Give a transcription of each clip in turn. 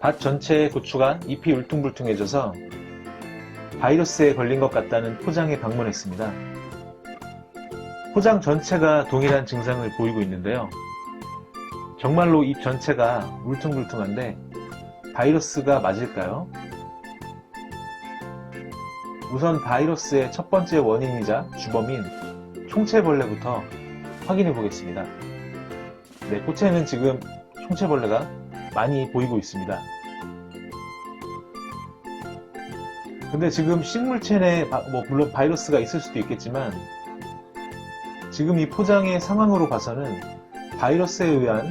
밭 전체의 고추가 잎이 울퉁불퉁해져서 바이러스에 걸린 것 같다는 포장에 방문했습니다. 포장 전체가 동일한 증상을 보이고 있는데요. 정말로 잎 전체가 울퉁불퉁한데 바이러스가 맞을까요? 우선 바이러스의 첫 번째 원인이자 주범인 총체벌레부터 확인해 보겠습니다. 네, 꽃에는 지금 총체벌레가 많이 보이고 있습니다. 근데 지금 식물체 내에 물론 바이러스가 있을 수도 있겠지만 지금 이 포장의 상황으로 봐서는 바이러스에 의한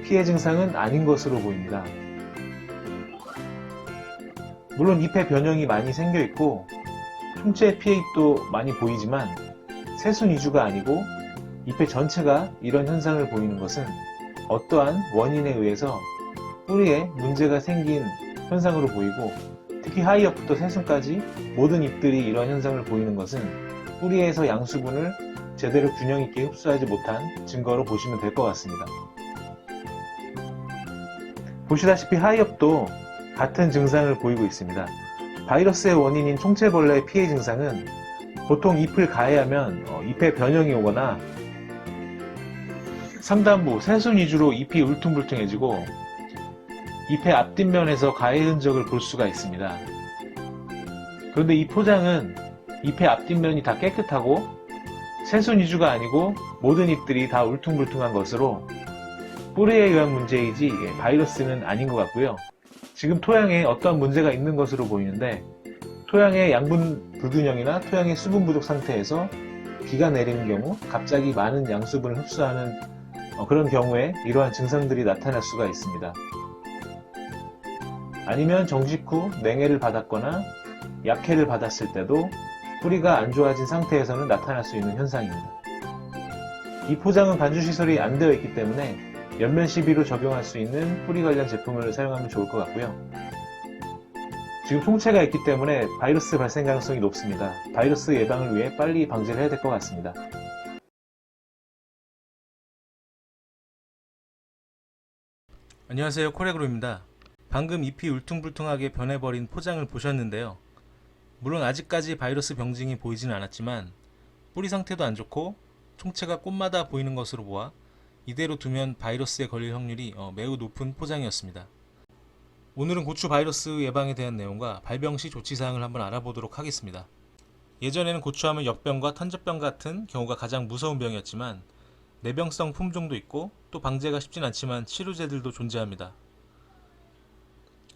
피해 증상은 아닌 것으로 보입니다. 물론 잎에 변형이 많이 생겨 있고 총체 피해잎도 많이 보이지만 새순 위주가 아니고 잎의 전체가 이런 현상을 보이는 것은 어떠한 원인에 의해서 뿌리에 문제가 생긴 현상으로 보이고, 특히 하이엽부터 새순까지 모든 잎들이 이런 현상을 보이는 것은 뿌리에서 양수분을 제대로 균형 있게 흡수하지 못한 증거로 보시면 될 것 같습니다. 보시다시피 하이엽도 같은 증상을 보이고 있습니다. 바이러스의 원인인 총체벌레의 피해 증상은 보통 잎을 가해하면 잎에 변형이 오거나 상단부, 새순 위주로 잎이 울퉁불퉁해지고 잎의 앞뒷면에서 가해 흔적을 볼 수가 있습니다. 그런데 이 포장은 잎의 앞뒷면이 다 깨끗하고 새순 위주가 아니고 모든 잎들이 다 울퉁불퉁한 것으로 뿌리에 의한 문제이지 바이러스는 아닌 것 같고요. 지금 토양에 어떠한 문제가 있는 것으로 보이는데 토양의 양분 불균형이나 토양의 수분 부족 상태에서 비가 내리는 경우 갑자기 많은 양수분을 흡수하는 그런 경우에 이러한 증상들이 나타날 수가 있습니다. 아니면 정식 후 냉해를 받았거나 약해를 받았을 때도 뿌리가 안 좋아진 상태에서는 나타날 수 있는 현상입니다. 이 포장은 반주시설이 안 되어 있기 때문에 연면 시비로 적용할 수 있는 뿌리 관련 제품을 사용하면 좋을 것 같고요. 지금 총체가 있기 때문에 바이러스 발생 가능성이 높습니다. 바이러스 예방을 위해 빨리 방제를 해야 될 것 같습니다. 안녕하세요, 코레그로입니다. 방금 잎이 울퉁불퉁하게 변해버린 포장을 보셨는데요. 물론 아직까지 바이러스 병증이 보이지는 않았지만 뿌리 상태도 안 좋고 총체가 꽃마다 보이는 것으로 보아 이대로 두면 바이러스에 걸릴 확률이 매우 높은 포장이었습니다. 오늘은 고추 바이러스 예방에 대한 내용과 발병 시 조치사항을 한번 알아보도록 하겠습니다. 예전에는 고추하면 역병과 탄저병 같은 경우가 가장 무서운 병이었지만 내병성 품종도 있고 또 방제가 쉽진 않지만 치료제들도 존재합니다.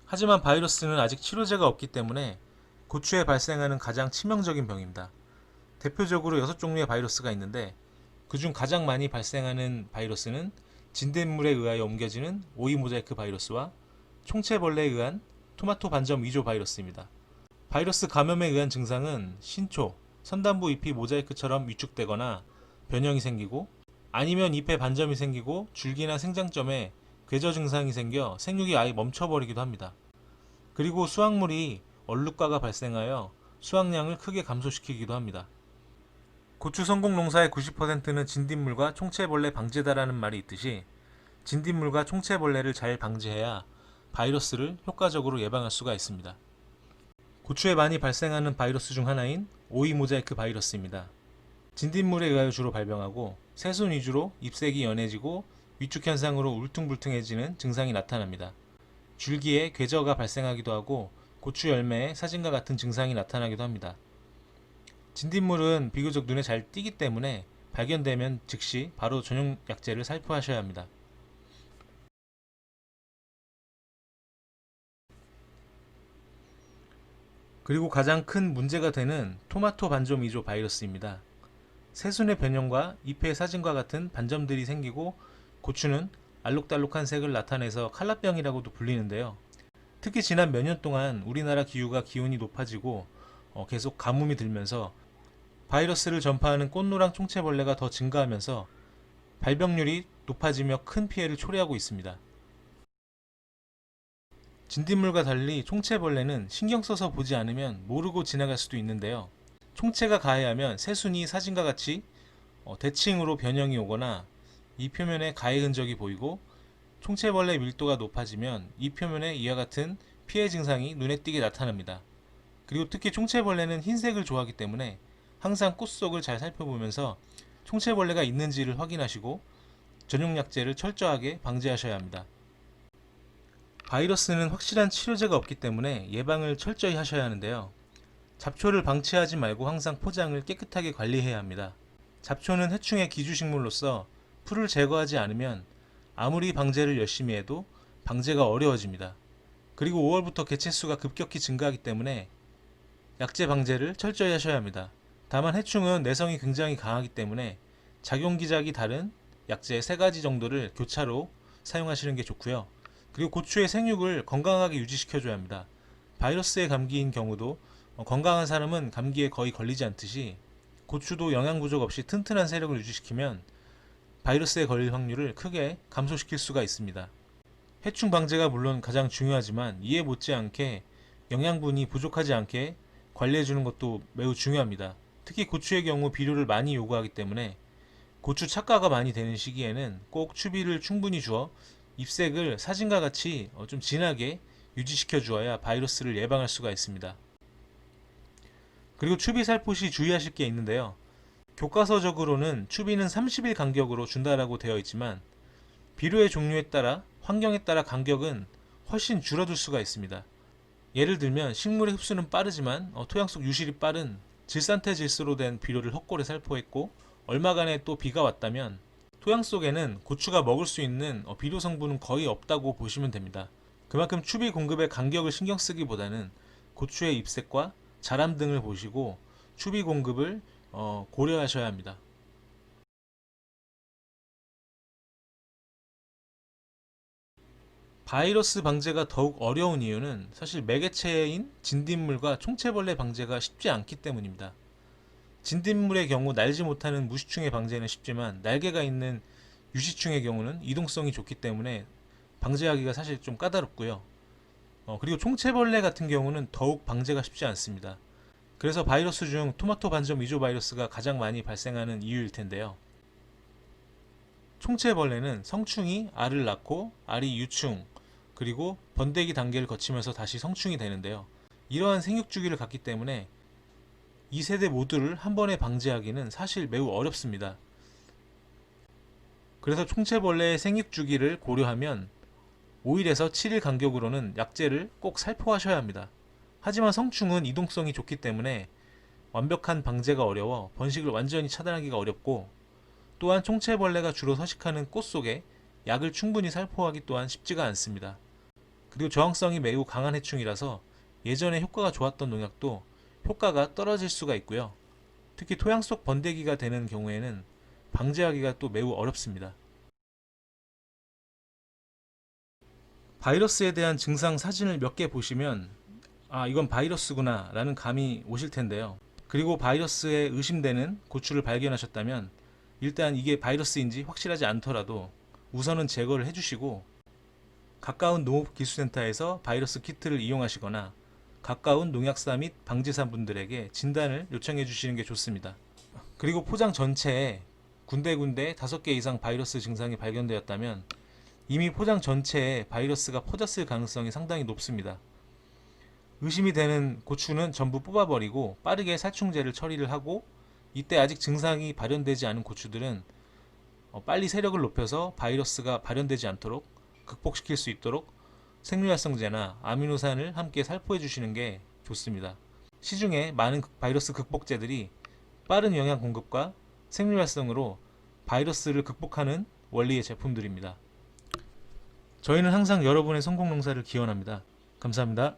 하지만 바이러스는 아직 치료제가 없기 때문에 고추에 발생하는 가장 치명적인 병입니다. 대표적으로 6종류의 바이러스가 있는데 그중 가장 많이 발생하는 바이러스는 진딧물에 의하여 옮겨지는 오이 모자이크 바이러스와 총체벌레에 의한 토마토 반점 위조 바이러스입니다. 바이러스 감염에 의한 증상은 신초, 선단부 잎이 모자이크처럼 위축되거나 변형이 생기고 아니면 잎에 반점이 생기고 줄기나 생장점에 궤저 증상이 생겨 생육이 아예 멈춰버리기도 합니다. 그리고 수확물이 얼룩과가 발생하여 수확량을 크게 감소시키기도 합니다. 고추 성공 농사의 90%는 진딧물과 총체벌레 방제다라는 말이 있듯이 진딧물과 총체벌레를 잘 방제해야 바이러스를 효과적으로 예방할 수가 있습니다. 고추에 많이 발생하는 바이러스 중 하나인 오이 모자이크 바이러스입니다. 진딧물에 의하여 주로 발병하고 새순 위주로 잎색이 연해지고 위축 현상으로 울퉁불퉁해지는 증상이 나타납니다. 줄기에 궤저가 발생하기도 하고 고추 열매에 사진과 같은 증상이 나타나기도 합니다. 진딧물은 비교적 눈에 잘 띄기 때문에 발견되면 즉시 바로 전용 약제를 살포하셔야 합니다. 그리고 가장 큰 문제가 되는 토마토 반점 위조 바이러스입니다. 새순의 변형과 잎의 사진과 같은 반점들이 생기고 고추는 알록달록한 색을 나타내서 칼라병이라고도 불리는데요. 특히 지난 몇 년 동안 우리나라 기후가 기온이 높아지고 계속 가뭄이 들면서 바이러스를 전파하는 꽃노랑 총체벌레가 더 증가하면서 발병률이 높아지며 큰 피해를 초래하고 있습니다. 진딧물과 달리 총체벌레는 신경 써서 보지 않으면 모르고 지나갈 수도 있는데요. 총체가 가해하면 새순이 사진과 같이 대칭으로 변형이 오거나 이 표면에 가해 흔적이 보이고 총체벌레 밀도가 높아지면 잎 표면에 이와 같은 피해 증상이 눈에 띄게 나타납니다. 그리고 특히 총체벌레는 흰색을 좋아하기 때문에 항상 꽃 속을 잘 살펴보면서 총체벌레가 있는지를 확인하시고 전용 약제를 철저하게 방제하셔야 합니다. 바이러스는 확실한 치료제가 없기 때문에 예방을 철저히 하셔야 하는데요. 잡초를 방치하지 말고 항상 포장을 깨끗하게 관리해야 합니다. 잡초는 해충의 기주식물로서 풀을 제거하지 않으면 아무리 방제를 열심히 해도 방제가 어려워집니다. 그리고 5월부터 개체수가 급격히 증가하기 때문에 약제 방제를 철저히 하셔야 합니다. 다만 해충은 내성이 굉장히 강하기 때문에 작용기작이 다른 약제 3가지 정도를 교차로 사용하시는 게 좋고요. 그리고 고추의 생육을 건강하게 유지시켜줘야 합니다. 바이러스에 감기인 경우도 건강한 사람은 감기에 거의 걸리지 않듯이 고추도 영양 부족 없이 튼튼한 세력을 유지시키면 바이러스에 걸릴 확률을 크게 감소시킬 수가 있습니다. 해충 방제가 물론 가장 중요하지만 이에 못지않게 영양분이 부족하지 않게 관리해주는 것도 매우 중요합니다. 특히 고추의 경우 비료를 많이 요구하기 때문에 고추 착과가 많이 되는 시기에는 꼭 추비를 충분히 주어 잎색을 사진과 같이 좀 진하게 유지시켜 주어야 바이러스를 예방할 수가 있습니다. 그리고 추비 살포시 주의하실 게 있는데요. 교과서적으로는 추비는 30일 간격으로 준다라고 되어 있지만 비료의 종류에 따라 환경에 따라 간격은 훨씬 줄어들 수가 있습니다. 예를 들면 식물의 흡수는 빠르지만 토양 속 유실이 빠른 질산태 질소로 된 비료를 헛골에 살포했고 얼마간에 또 비가 왔다면 토양 속에는 고추가 먹을 수 있는 비료 성분은 거의 없다고 보시면 됩니다. 그만큼 추비 공급의 간격을 신경 쓰기보다는 고추의 잎색과 자람 등을 보시고 추비 공급을 고려하셔야 합니다. 바이러스 방제가 더욱 어려운 이유는 사실 매개체인 진딧물과 총체벌레 방제가 쉽지 않기 때문입니다. 진딧물의 경우 날지 못하는 무시충의 방제는 쉽지만 날개가 있는 유시충의 경우는 이동성이 좋기 때문에 방제하기가 사실 좀 까다롭고요. 그리고 총체벌레 같은 경우는 더욱 방제가 쉽지 않습니다. 그래서 바이러스 중 토마토 반점 위조 바이러스가 가장 많이 발생하는 이유일 텐데요. 총체벌레는 성충이 알을 낳고 알이 유충 그리고 번데기 단계를 거치면서 다시 성충이 되는데요. 이러한 생육 주기를 갖기 때문에 이 세대 모두를 한 번에 방제하기는 사실 매우 어렵습니다. 그래서 총체벌레의 생육 주기를 고려하면 5일에서 7일 간격으로는 약제를 꼭 살포하셔야 합니다. 하지만 성충은 이동성이 좋기 때문에 완벽한 방제가 어려워 번식을 완전히 차단하기가 어렵고 또한 총체벌레가 주로 서식하는 꽃 속에 약을 충분히 살포하기 또한 쉽지가 않습니다. 그리고 저항성이 매우 강한 해충이라서 예전에 효과가 좋았던 농약도 효과가 떨어질 수가 있고요. 특히 토양 속 번데기가 되는 경우에는 방제하기가 또 매우 어렵습니다. 바이러스에 대한 증상 사진을 몇 개 보시면 이건 바이러스구나 라는 감이 오실 텐데요. 그리고 바이러스에 의심되는 고추를 발견하셨다면 일단 이게 바이러스인지 확실하지 않더라도 우선은 제거를 해주시고 가까운 농업기술센터에서 바이러스 키트를 이용하시거나 가까운 농약사 및 방제사 분들에게 진단을 요청해 주시는 게 좋습니다. 그리고 포장 전체에 군데군데 5개 이상 바이러스 증상이 발견되었다면 이미 포장 전체에 바이러스가 퍼졌을 가능성이 상당히 높습니다. 의심이 되는 고추는 전부 뽑아버리고 빠르게 살충제를 처리를 하고 이때 아직 증상이 발현되지 않은 고추들은 빨리 세력을 높여서 바이러스가 발현되지 않도록 극복시킬 수 있도록 생류활성제나 아미노산을 함께 살포해 주시는 게 좋습니다. 시중에 많은 바이러스 극복제들이 빠른 영양 공급과 생류활성으로 바이러스를 극복하는 원리의 제품들입니다. 저희는 항상 여러분의 성공 농사를 기원합니다. 감사합니다.